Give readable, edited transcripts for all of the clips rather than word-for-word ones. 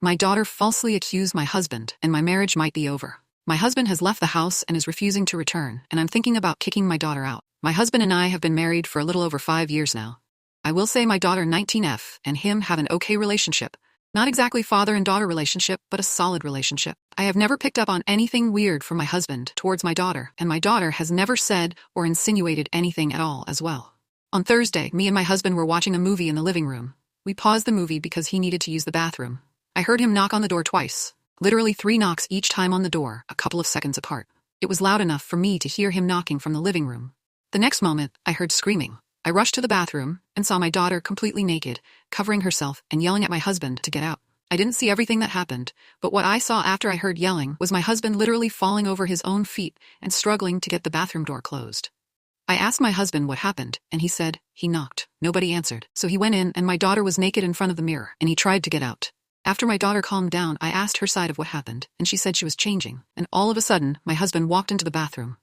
My daughter falsely accused my husband, and my marriage might be over. My husband has left the house and is refusing to return, and I'm thinking about kicking my daughter out. My husband and I have been married for a little over 5 years now. I will say my daughter 19F and him have an okay relationship. Not exactly father and daughter relationship, but a solid relationship. I have never picked up on anything weird from my husband towards my daughter, and my daughter has never said or insinuated anything at all as well. On Thursday, me and my husband were watching a movie in the living room. We paused the movie because he needed to use the bathroom. I heard him knock on the door twice. Literally 3 knocks each time on the door, a couple of seconds apart. It was loud enough for me to hear him knocking from the living room. The next moment, I heard screaming. I rushed to the bathroom and saw my daughter completely naked, covering herself and yelling at my husband to get out. I didn't see everything that happened, but what I saw after I heard yelling was my husband literally falling over his own feet and struggling to get the bathroom door closed. I asked my husband what happened, and he said he knocked. Nobody answered, so he went in and my daughter was naked in front of the mirror, and he tried to get out. After my daughter calmed down, I asked her side of what happened, and she said she was changing, and all of a sudden, my husband walked into the bathroom.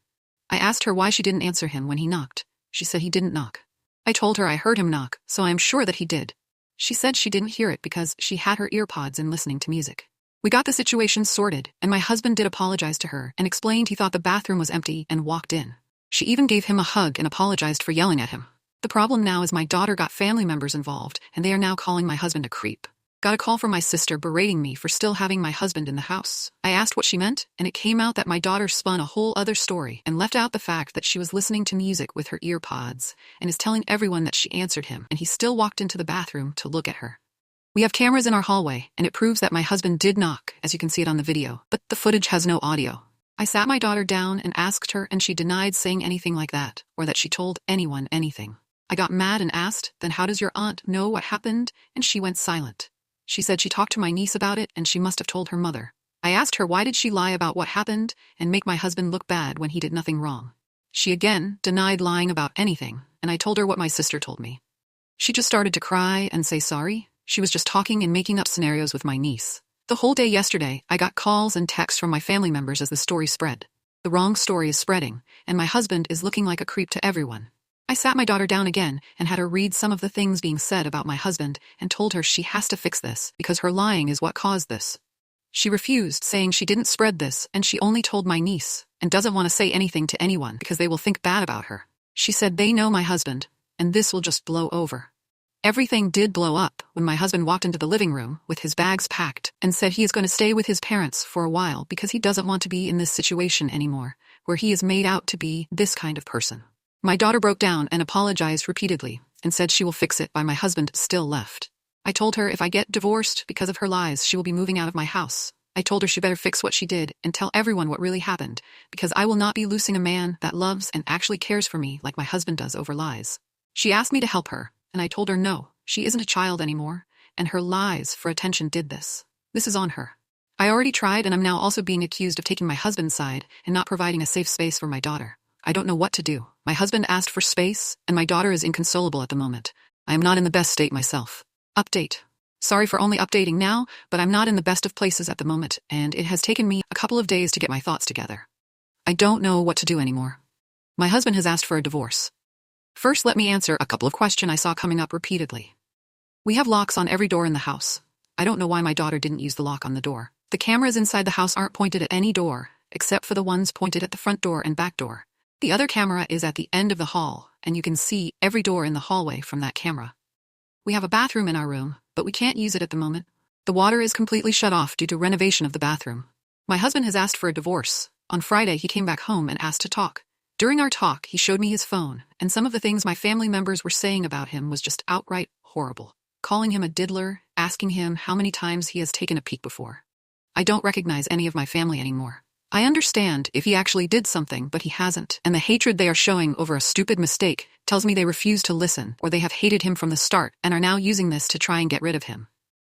I asked her why she didn't answer him when he knocked. She said he didn't knock. I told her I heard him knock, so I am sure that he did. She said she didn't hear it because she had her earpods in listening to music. We got the situation sorted, and my husband did apologize to her and explained he thought the bathroom was empty and walked in. She even gave him a hug and apologized for yelling at him. The problem now is my daughter got family members involved, and they are now calling my husband a creep. Got a call from my sister berating me for still having my husband in the house. I asked what she meant, and it came out that my daughter spun a whole other story and left out the fact that she was listening to music with her earpods and is telling everyone that she answered him, and he still walked into the bathroom to look at her. We have cameras in our hallway, and it proves that my husband did knock, as you can see it on the video, but the footage has no audio. I sat my daughter down and asked her, and she denied saying anything like that, or that she told anyone anything. I got mad and asked, then how does your aunt know what happened? And she went silent. She said she talked to my niece about it and she must have told her mother. I asked her why did she lie about what happened and make my husband look bad when he did nothing wrong. She again denied lying about anything, and I told her what my sister told me. She just started to cry and say sorry. She was just talking and making up scenarios with my niece. The whole day yesterday, I got calls and texts from my family members as the story spread. The wrong story is spreading, and my husband is looking like a creep to everyone. I sat my daughter down again and had her read some of the things being said about my husband and told her she has to fix this because her lying is what caused this. She refused, saying she didn't spread this and she only told my niece and doesn't want to say anything to anyone because they will think bad about her. She said they know my husband and this will just blow over. Everything did blow up when my husband walked into the living room with his bags packed and said he is going to stay with his parents for a while because he doesn't want to be in this situation anymore, where he is made out to be this kind of person. My daughter broke down and apologized repeatedly and said she will fix it, but my husband still left. I told her if I get divorced because of her lies, she will be moving out of my house. I told her she better fix what she did and tell everyone what really happened, because I will not be losing a man that loves and actually cares for me like my husband does over lies. She asked me to help her, and I told her no, she isn't a child anymore, and her lies for attention did this. This is on her. I already tried, and I'm now also being accused of taking my husband's side and not providing a safe space for my daughter. I don't know what to do. My husband asked for space, and my daughter is inconsolable at the moment. I am not in the best state myself. Update. Sorry for only updating now, but I'm not in the best of places at the moment, and it has taken me a couple of days to get my thoughts together. I don't know what to do anymore. My husband has asked for a divorce. First, let me answer a couple of questions I saw coming up repeatedly. We have locks on every door in the house. I don't know why my daughter didn't use the lock on the door. The cameras inside the house aren't pointed at any door, except for the ones pointed at the front door and back door. The other camera is at the end of the hall, and you can see every door in the hallway from that camera. We have a bathroom in our room, but we can't use it at the moment. The water is completely shut off due to renovation of the bathroom. My husband has asked for a divorce. On Friday, he came back home and asked to talk. During our talk, he showed me his phone, and some of the things my family members were saying about him was just outright horrible. Calling him a diddler, asking him how many times he has taken a peek before. I don't recognize any of my family anymore. I understand if he actually did something, but he hasn't, and the hatred they are showing over a stupid mistake tells me they refuse to listen, or they have hated him from the start and are now using this to try and get rid of him.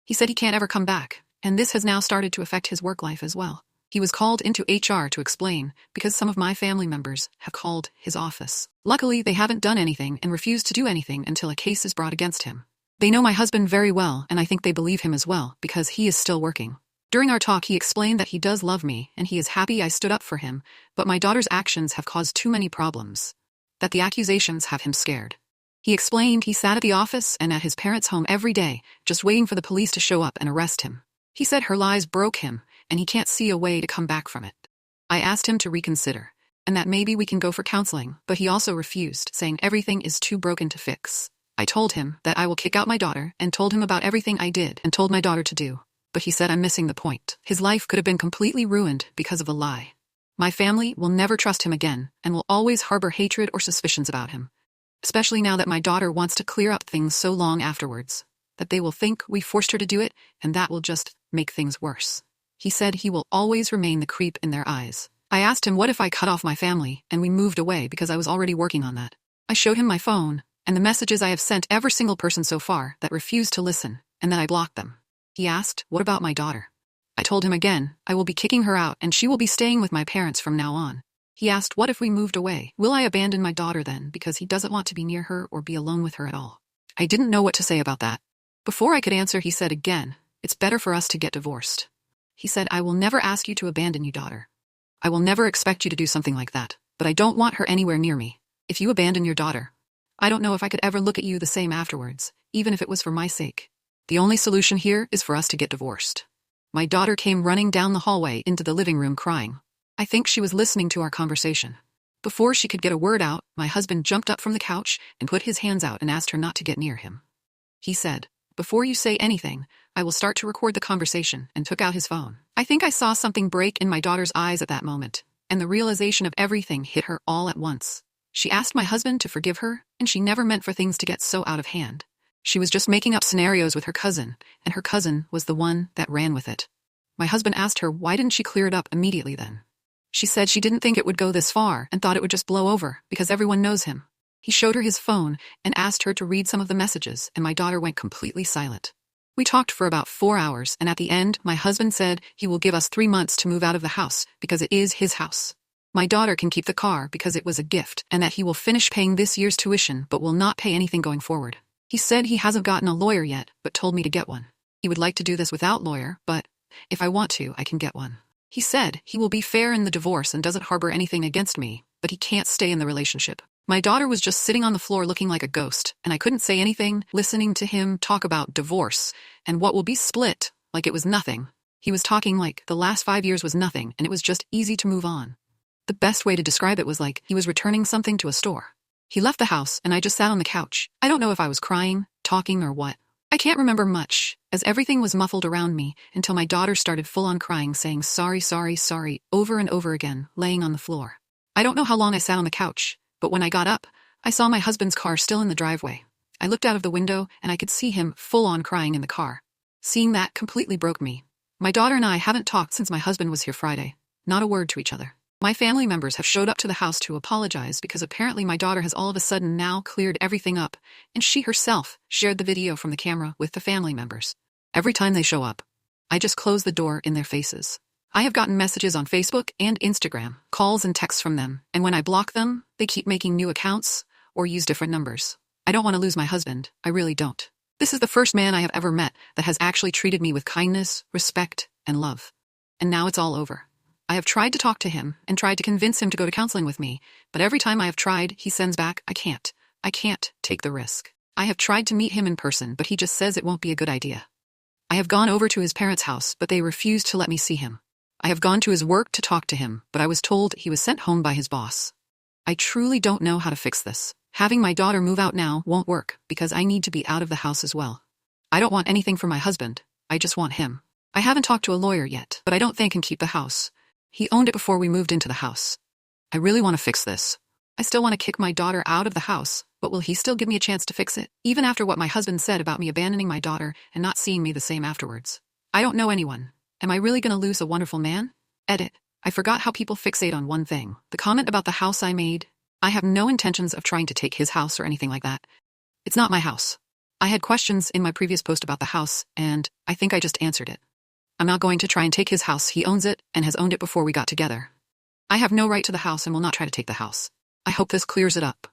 He said he can't ever come back, and this has now started to affect his work life as well. He was called into HR to explain because some of my family members have called his office. Luckily, they haven't done anything and refused to do anything until a case is brought against him. They know my husband very well, and I think they believe him as well because he is still working. During our talk, he explained that he does love me and he is happy I stood up for him, but my daughter's actions have caused too many problems. That the accusations have him scared. He explained he sat at the office and at his parents' home every day, just waiting for the police to show up and arrest him. He said her lies broke him, and he can't see a way to come back from it. I asked him to reconsider, and that maybe we can go for counseling, but he also refused, saying everything is too broken to fix. I told him that I will kick out my daughter and told him about everything I did and told my daughter to do, but he said I'm missing the point. His life could have been completely ruined because of a lie. My family will never trust him again and will always harbor hatred or suspicions about him, especially now that my daughter wants to clear up things so long afterwards, that they will think we forced her to do it, and that will just make things worse. He said he will always remain the creep in their eyes. I asked him what if I cut off my family and we moved away because I was already working on that. I showed him my phone and the messages I have sent every single person so far that refused to listen, and then I blocked them. He asked, what about my daughter? I told him again, I will be kicking her out and she will be staying with my parents from now on. He asked, what if we moved away? Will I abandon my daughter then because he doesn't want to be near her or be alone with her at all? I didn't know what to say about that. Before I could answer, he said again, it's better for us to get divorced. He said, I will never ask you to abandon your daughter. I will never expect you to do something like that, but I don't want her anywhere near me. If you abandon your daughter, I don't know if I could ever look at you the same afterwards, even if it was for my sake. The only solution here is for us to get divorced. My daughter came running down the hallway into the living room crying. I think she was listening to our conversation. Before she could get a word out, my husband jumped up from the couch and put his hands out and asked her not to get near him. He said, before you say anything, I will start to record the conversation, and took out his phone. I think I saw something break in my daughter's eyes at that moment, and the realization of everything hit her all at once. She asked my husband to forgive her, and she never meant for things to get so out of hand. She was just making up scenarios with her cousin, and her cousin was the one that ran with it. My husband asked her why didn't she clear it up immediately then. She said she didn't think it would go this far and thought it would just blow over because everyone knows him. He showed her his phone and asked her to read some of the messages, and my daughter went completely silent. We talked for about 4 hours, and at the end, my husband said he will give us 3 months to move out of the house because it is his house. My daughter can keep the car because it was a gift, and that he will finish paying this year's tuition but will not pay anything going forward. He said he hasn't gotten a lawyer yet, but told me to get one. He would like to do this without lawyer, but if I want to, I can get one. He said he will be fair in the divorce and doesn't harbor anything against me, but he can't stay in the relationship. My daughter was just sitting on the floor looking like a ghost, and I couldn't say anything, listening to him talk about divorce and what will be split like it was nothing. He was talking like the last 5 years was nothing and it was just easy to move on. The best way to describe it was like he was returning something to a store. He left the house and I just sat on the couch. I don't know if I was crying, talking, or what. I can't remember much, as everything was muffled around me until my daughter started full-on crying, saying sorry, sorry, sorry, over and over again, laying on the floor. I don't know how long I sat on the couch, but when I got up, I saw my husband's car still in the driveway. I looked out of the window and I could see him full-on crying in the car. Seeing that completely broke me. My daughter and I haven't talked since my husband was here Friday. Not a word to each other. My family members have showed up to the house to apologize because apparently my daughter has all of a sudden now cleared everything up, and she herself shared the video from the camera with the family members. Every time they show up, I just close the door in their faces. I have gotten messages on Facebook and Instagram, calls and texts from them, and when I block them, they keep making new accounts or use different numbers. I don't want to lose my husband, I really don't. This is the first man I have ever met that has actually treated me with kindness, respect, and love. And now it's all over. I have tried to talk to him and tried to convince him to go to counseling with me, but every time I have tried, he sends back, I can't take the risk. I have tried to meet him in person, but he just says it won't be a good idea. I have gone over to his parents' house, but they refuse to let me see him. I have gone to his work to talk to him, but I was told he was sent home by his boss. I truly don't know how to fix this. Having my daughter move out now won't work because I need to be out of the house as well. I don't want anything for my husband. I just want him. I haven't talked to a lawyer yet, but I don't think I can keep the house. He owned it before we moved into the house. I really want to fix this. I still want to kick my daughter out of the house, but will he still give me a chance to fix it, even after what my husband said about me abandoning my daughter and not seeing me the same afterwards? I don't know anyone. Am I really going to lose a wonderful man? Edit. I forgot how people fixate on one thing. The comment about the house I made. I have no intentions of trying to take his house or anything like that. It's not my house. I had questions in my previous post about the house, and I think I just answered it. I'm not going to try and take his house. He owns it and has owned it before we got together. I have no right to the house and will not try to take the house. I hope this clears it up.